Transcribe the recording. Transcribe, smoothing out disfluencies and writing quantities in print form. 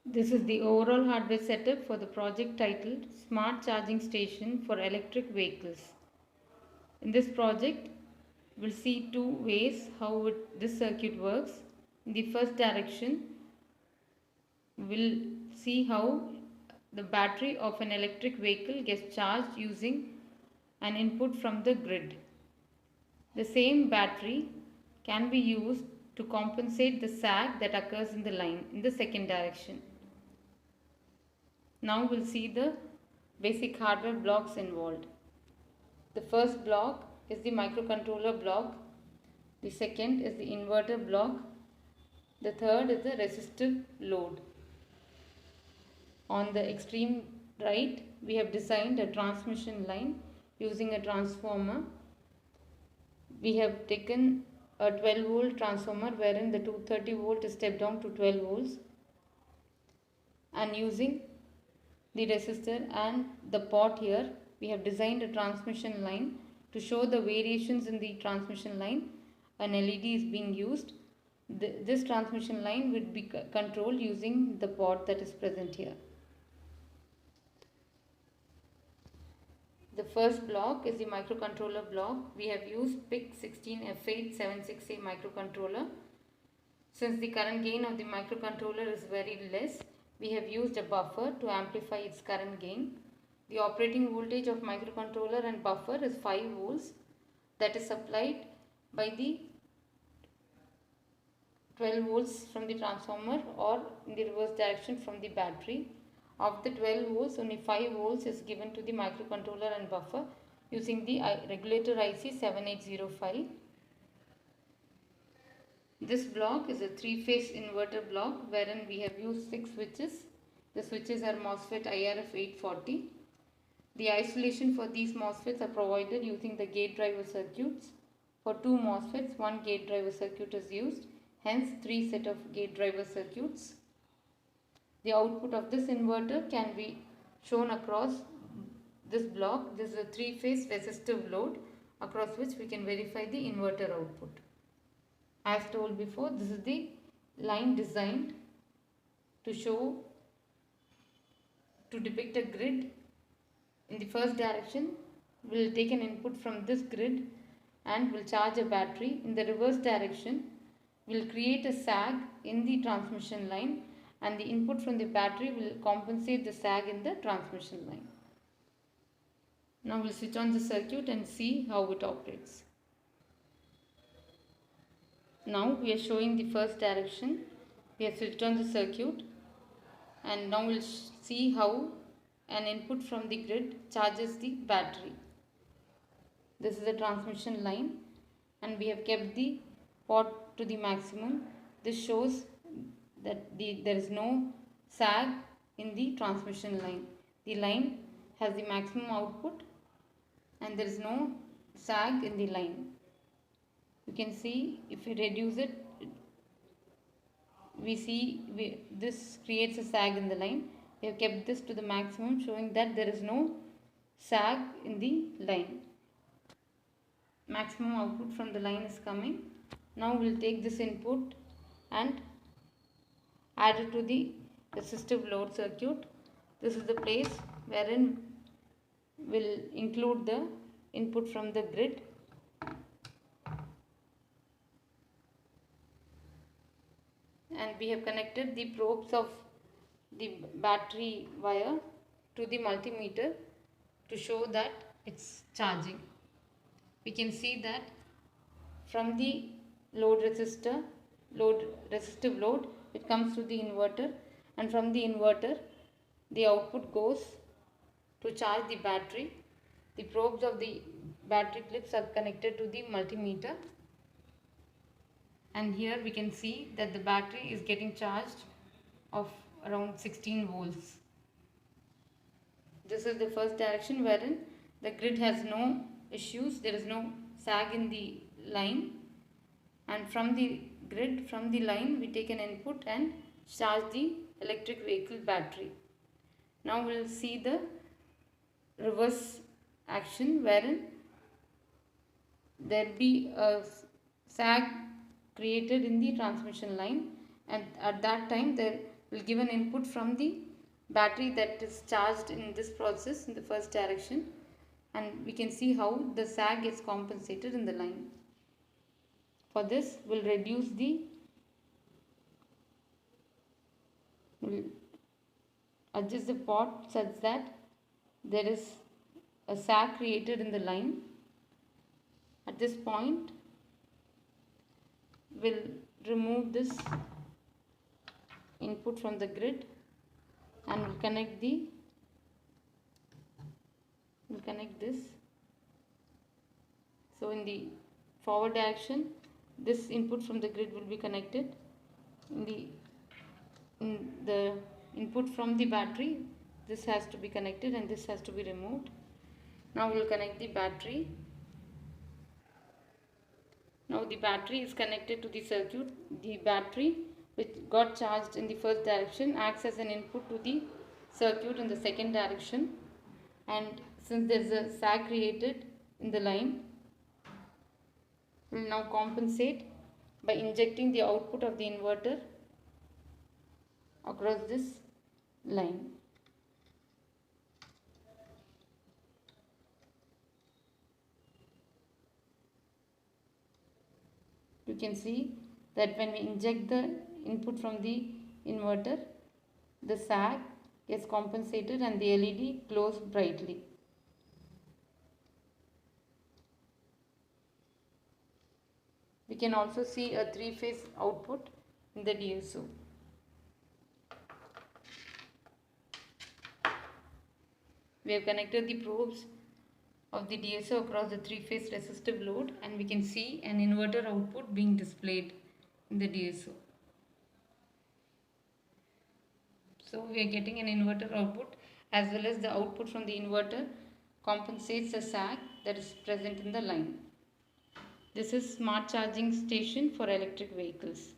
This is the overall hardware setup for the project titled Smart Charging Station for Electric Vehicles. In this project, we'll see two ways how this circuit works. In the first direction, we'll see how the battery of an electric vehicle gets charged using an input from the grid. The same battery can be used to compensate the sag that occurs in the line in the second direction. Now we'll see the basic hardware blocks involved. The first block is the microcontroller block. The second is the inverter block. The third is the resistive load. On the extreme right, we have designed a transmission line using a transformer. We have taken a 12 volt transformer wherein the 230 volt is stepped down to 12 volts, and using the resistor and the pot here, we have designed a transmission line to show the variations in the transmission line. An LED is being used. This transmission line will be controlled using the pot that is present here. The first block is the microcontroller block. We have used PIC16F876A microcontroller. Since the current gain of the microcontroller is very less, we have used a buffer to amplify its current gain. The operating voltage of microcontroller and buffer is 5 volts, that is supplied by the 12 volts from the transformer or in the reverse direction from the battery. Of the 12 volts, only 5 volts is given to the microcontroller and buffer using the regulator IC 7805. This block is a 3-phase inverter block wherein we have used 6 switches. The switches are MOSFET IRF 840. The isolation for these MOSFETs are provided using the gate driver circuits. For 2 MOSFETs, 1 gate driver circuit is used, hence 3 set of gate driver circuits. The output of this inverter can be shown across this block. This is a 3-phase resistive load across which we can verify the inverter output. As told before, this is the line designed to depict a grid. In the first direction, we will take an input from this grid and will charge a battery. In the reverse direction, we will create a sag in the transmission line, and the input from the battery will compensate the sag in the transmission line. Now we will switch on the circuit and see how it operates. Now we are showing the first direction. We have switched on the circuit, and now we will see how an input from the grid charges the battery. This is a transmission line, and we have kept the pot to the maximum. This shows that there is no sag in the transmission line. The line has the maximum output and there is no sag in the line. You can see if we reduce it, we see this creates a sag in the line. We have kept this to the maximum, showing that there is no sag in the line. Maximum output from the line is coming. Now we will take this input and add it to the resistive load circuit. This is the place wherein we'll include the input from the grid. And we have connected the probes of the battery wire to the multimeter to show that it's charging. We can see that from the resistive load, it comes to the inverter, and from the inverter the output goes to charge the battery. The probes of the battery clips are connected to the multimeter, and here we can see that the battery is getting charged of around 16 volts. This is the first direction wherein the grid has no issues, there is no sag in the line, and from the grid, from the line, we take an input and charge the electric vehicle battery. Now we will see the reverse action wherein there will be a sag created in the transmission line, and at that time the will give an input from the battery that is charged in this process in the first direction, and we can see how the sag is compensated in the line. For this, we'll adjust the pot such that there is a sag created in the line. At this point, we'll remove this input from the grid and we'll connect this. So in the forward direction, this input from the grid will be connected. In the input from the battery, this has to be connected and this has to be removed. Now we will connect the battery. Now the battery is connected to the circuit. The battery, which got charged in the first direction, acts as an input to the circuit in the second direction, and since there is a sag created in the line, we will now compensate by injecting the output of the inverter across this line. You can see that when we inject the input from the inverter, the sag is compensated and the LED glows brightly. We can also see a 3-phase output in the DSO. We have connected the probes of the DSO across the 3-phase resistive load, and we can see an inverter output being displayed in the DSO. So we are getting an inverter output, as well as the output from the inverter compensates the sag that is present in the line. This is smart charging station for electric vehicles.